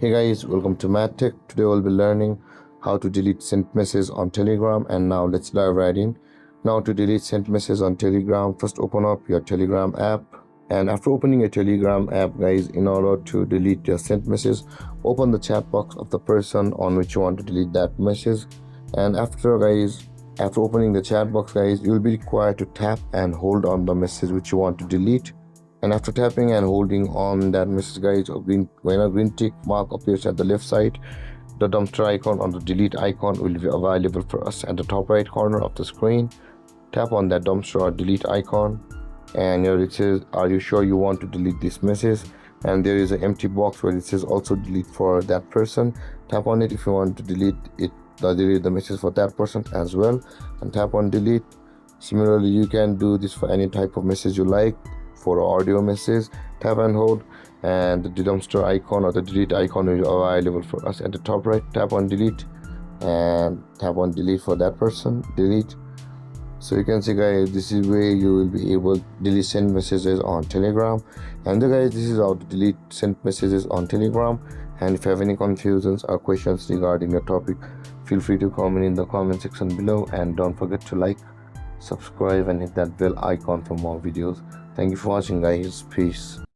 Hey guys, welcome to MathTech. Today we'll be learning how to delete sent messages on Telegram, and now let's dive right in. Now to delete sent messages on Telegram, first open up your Telegram app, and after opening your Telegram app guys, in order to delete your sent message, open the chat box of the person on which you want to delete that message. And after opening the chat box guys, you'll be required to tap and hold on the message which you want to delete. And after tapping and holding on that message guys, when a green tick mark appears at the left side, the dumpster icon or the delete icon will be available for us at the top right corner of the screen. Tap on that dumpster or delete icon, and here it says, are you sure you want to delete this message? And there is an empty box where it says also delete for that person. Tap on it if you want to delete the message for that person as well, and tap on delete. Similarly, you can do this for any type of message you like. For audio message, tap and hold, and the dumpster icon or the delete icon is available for us at the top right. Tap on delete and tap on delete for that person. Delete. So you can see guys, this is where you will be able to delete send messages on Telegram. And guys, this is how to delete sent messages on Telegram. And if you have any confusions or questions regarding the topic, feel free to comment in the comment section below, and don't forget to like, subscribe and hit that bell icon for more videos. Thank you for watching guys. Peace.